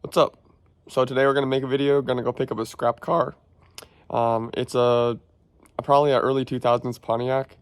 What's up? So today we're gonna make a video. Gonna go pick up a scrap car. It's probably an early 2000s Pontiac,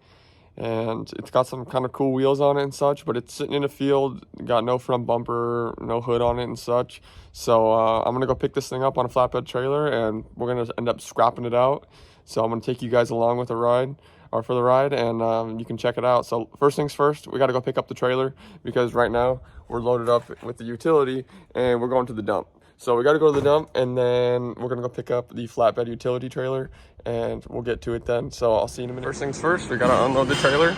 and it's got some kind of cool wheels on it and such. But it's sitting in a field, got no front bumper, no hood on it and such. So I'm gonna go pick this thing up on a flatbed trailer, and we're gonna end up scrapping it out. So I'm gonna take you guys along with the ride. Or for the ride, and you can check it out. So first things first, we got to go pick up the trailer because right now we're loaded up with the utility and we're going to the dump. So we got to go to the dump, and then we're gonna go pick up the flatbed utility trailer, and we'll get to it then. So I'll see you in a minute. First things first, we gotta unload the trailer.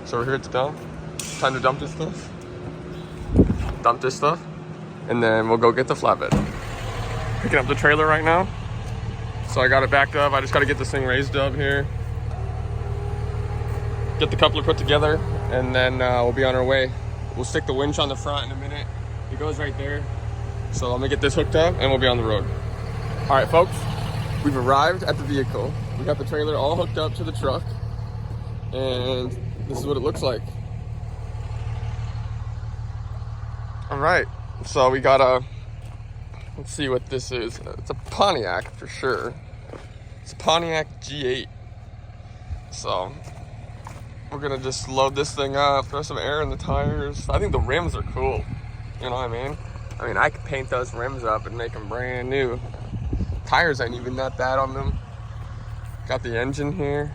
So we're here at the dump. Time to dump this stuff, and then we'll go get the flatbed. Picking up the trailer right now. So I got it backed up. I just got to get this thing raised up here. Get the coupler put together, and then we'll be on our way. We'll stick the winch on the front in a minute. It goes right there. So I'm gonna get this hooked up and we'll be on the road. All right, folks, we've arrived at the vehicle. We got the trailer all hooked up to the truck, and this is what it looks like. All right, so we got let's see what this is. It's a Pontiac for sure. It's a Pontiac G8. So we're gonna just load this thing up, throw some air in the tires. I think the rims are cool. You know what I mean? I could paint those rims up and make them brand new. Tires ain't even that bad on them. Got the engine here.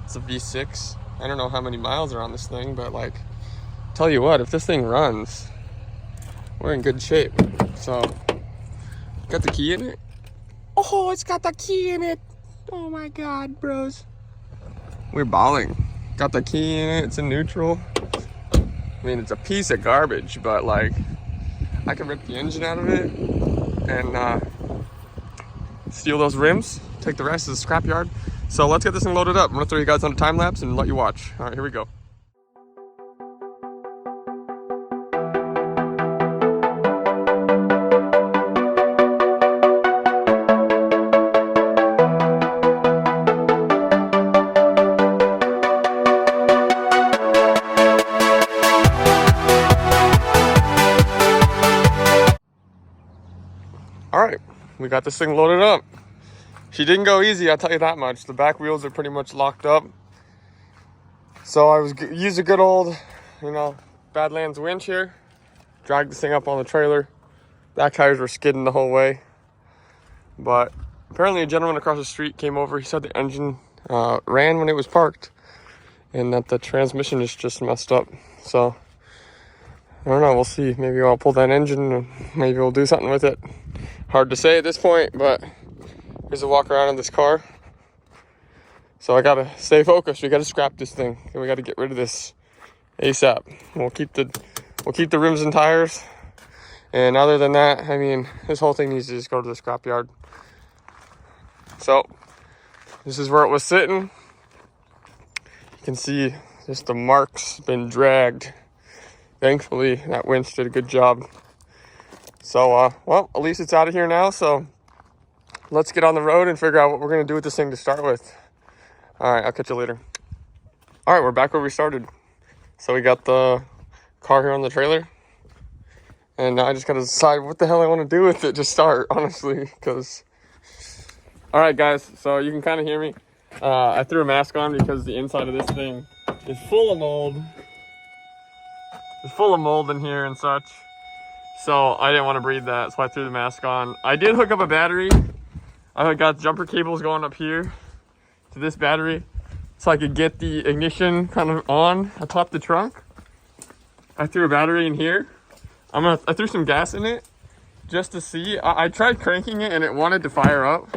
It's a V6. I don't know how many miles are on this thing, but like, tell you what, if this thing runs, we're in good shape. So, got the key in it. Oh, it's got the key in it. Oh my God, bros. We're balling. Got the key in it, it's in neutral. I mean, it's a piece of garbage, but like, I can rip the engine out of it and steal those rims, take the rest to the scrapyard. So let's get this thing loaded up. I'm gonna throw you guys on a time lapse and let you watch. All right, here we go. All right, we got this thing loaded up. She didn't go easy, I'll tell you that much. The back wheels are pretty much locked up. So I used a good old, Badlands winch here. Dragged this thing up on the trailer. Back tires were skidding the whole way. But apparently a gentleman across the street came over. He said the engine ran when it was parked and that the transmission is just messed up. So I don't know, we'll see. Maybe I'll pull that engine and maybe we'll do something with it. Hard to say at this point, but here's a walk around in this car. So I gotta stay focused. We gotta scrap this thing, and we gotta get rid of this ASAP. We'll keep the rims and tires. And other than that, this whole thing needs to just go to the scrapyard. So this is where it was sitting. You can see just the marks been dragged. Thankfully, that winch did a good job. So, well, at least it's out of here now. So let's get on the road and figure out what we're going to do with this thing to start with. All right, I'll catch you later. All right, we're back where we started. So we got the car here on the trailer. And now I just got to decide what the hell I want to do with it to start, honestly. All right, guys, so you can kind of hear me. I threw a mask on because the inside of this thing is full of mold. It's full of mold in here and such. So I didn't want to breathe that, so I threw the mask on. I did hook up a battery. I got jumper cables going up here to this battery so I could get the ignition kind of on atop the trunk. I threw a battery in here. I threw some gas in it just to see. I tried cranking it and it wanted to fire up.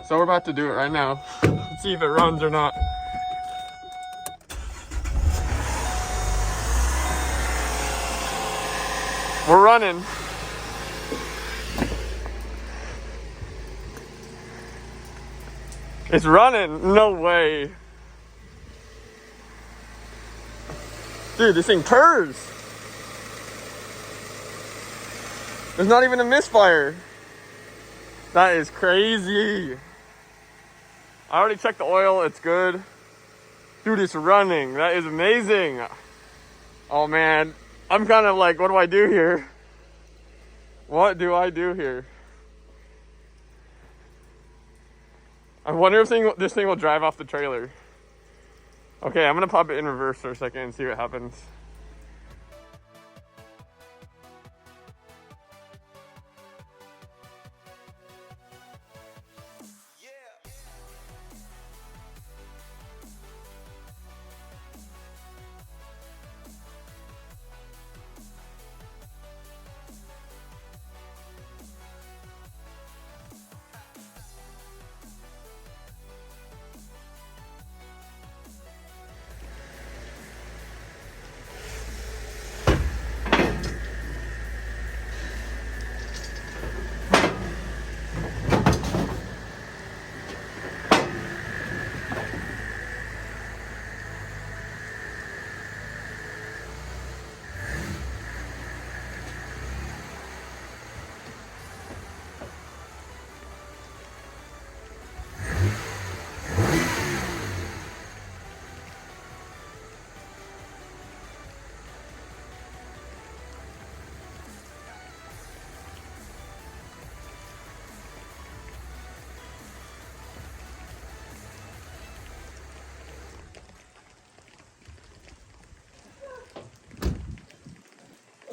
So we're about to do it right now. Let's see if it runs or not. We're running. It's running. No way. Dude, this thing turns. There's not even a misfire. That is crazy. I already checked the oil. It's good. Dude, it's running. That is amazing. Oh man, I'm kind of like, what do I do here? What do I do here? I wonder if this thing will drive off the trailer. Okay, I'm gonna pop it in reverse for a second and see what happens.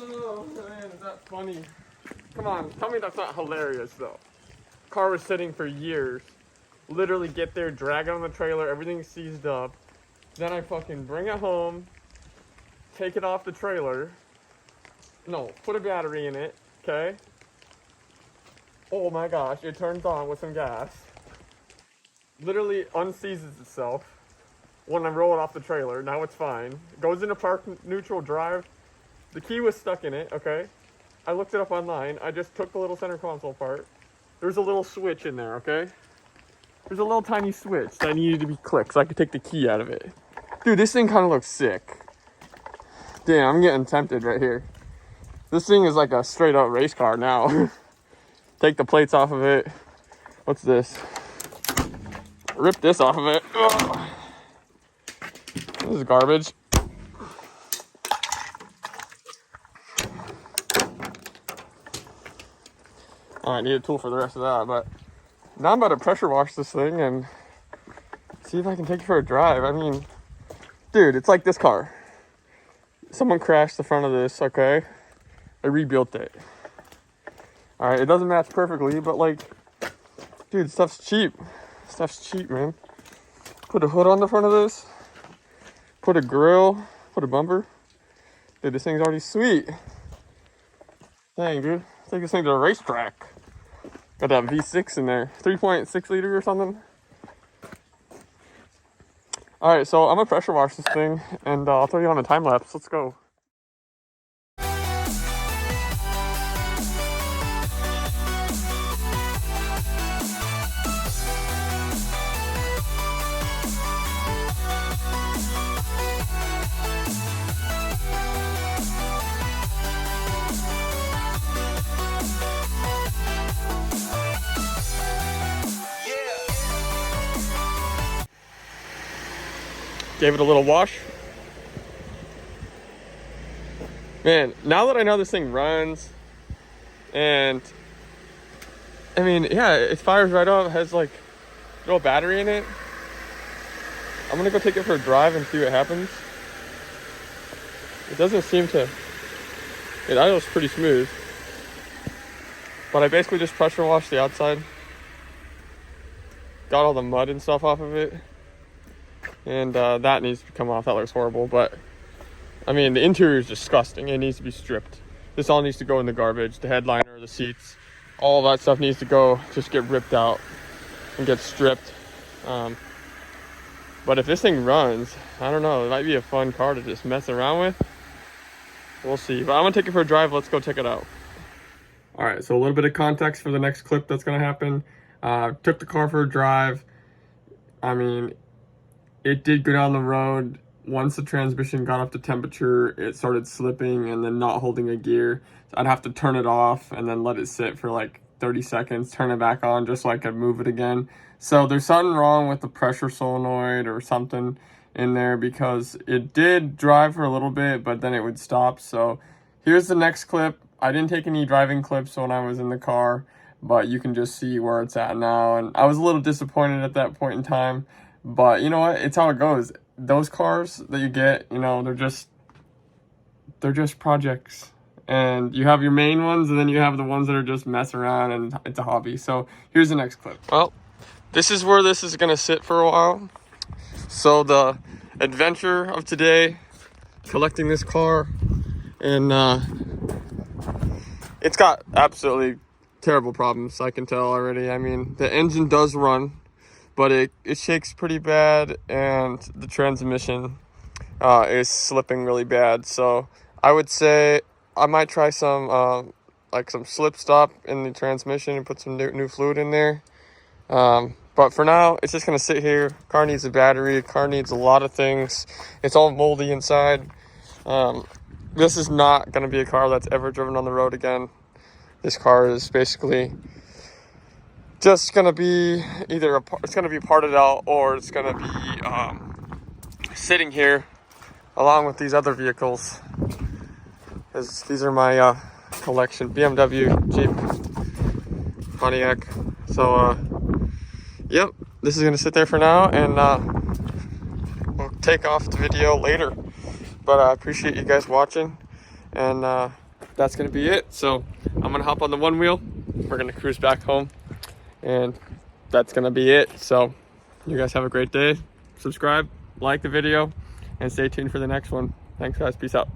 Oh man, is that funny? Come on, tell me that's not hilarious though. Car was sitting for years. Literally get there, drag it on the trailer, everything's seized up. Then I fucking bring it home, take it off the trailer. No, put a battery in it, okay? Oh my gosh, it turns on with some gas. Literally unseizes itself when I roll it off the trailer. Now it's fine. It goes into park neutral drive. The key was stuck in it, okay? I looked it up online. I just took the little center console part. There's a little switch in there, okay? There's a little tiny switch that needed to be clicked so I could take the key out of it. Dude, this thing kind of looks sick. Damn, I'm getting tempted right here. This thing is like a straight up race car now. Take the plates off of it. What's this? Rip this off of it. Ugh. This is garbage. I need a tool for the rest of that, but now I'm about to pressure wash this thing and see if I can take it for a drive. I mean, dude, it's like this car. Someone crashed the front of this, okay? I rebuilt it. Alright, it doesn't match perfectly, but like, dude, stuff's cheap. Stuff's cheap, man. Put a hood on the front of this. Put a grill. Put a bumper. Dude, this thing's already sweet. Dang, dude. Take this thing to a racetrack. Got that V6 in there. 3.6 liter or something. Alright, so I'm gonna pressure wash this thing and I'll throw you on a time lapse. Let's go. Gave it a little wash. Man, now that I know this thing runs, and I mean, yeah, it fires right up, has like a little battery in it. I'm gonna go take it for a drive and see what happens. It doesn't seem to, it idles pretty smooth. But I basically just pressure washed the outside. Got all the mud and stuff off of it. And that needs to come off. That looks horrible, but I mean, the interior is disgusting. It needs to be stripped. This all needs to go in the garbage. The headliner, the seats, all that stuff needs to go, just get ripped out and get stripped. But if this thing runs, I don't know, it might be a fun car to just mess around with. We'll see. But I'm gonna take it for a drive. Let's go check it out. All right, so a little bit of context for the next clip that's gonna happen. Took the car for a drive. I mean, it did go down the road. Once the transmission got up to temperature, it started slipping and then not holding a gear. So I'd have to turn it off and then let it sit for like 30 seconds, turn it back on just so I could move it again. So there's something wrong with the pressure solenoid or something in there, because it did drive for a little bit, but then it would stop. So here's the next clip. I didn't take any driving clips when I was in the car, but you can just see where it's at now. And I was a little disappointed at that point in time, but you know what? It's how it goes. Those cars that you get, you know, they're just projects. And you have your main ones, and then you have the ones that are just mess around, and it's a hobby. So here's the next clip. Well, this is where this is gonna sit for a while. So the adventure of today, collecting this car, and it's got absolutely terrible problems, I can tell already. I mean, the engine does run, but it shakes pretty bad, and the transmission is slipping really bad. So I would say I might try some like some slip stop in the transmission and put some new fluid in there. But for now, it's just gonna sit here. Car needs a battery. Car needs a lot of things. It's all moldy inside. This is not gonna be a car that's ever driven on the road again. This car is basically just gonna be either it's gonna be parted out, or it's gonna be sitting here along with these other vehicles. These are my collection: BMW, Jeep, Pontiac. So yep, this is gonna sit there for now, and we'll take off the video later. But I appreciate you guys watching, and that's gonna be it. So I'm gonna hop on the one wheel. We're gonna cruise back home, and that's gonna be it. So you guys have a great day. Subscribe, like the video, and stay tuned for the next one. Thanks guys, peace out.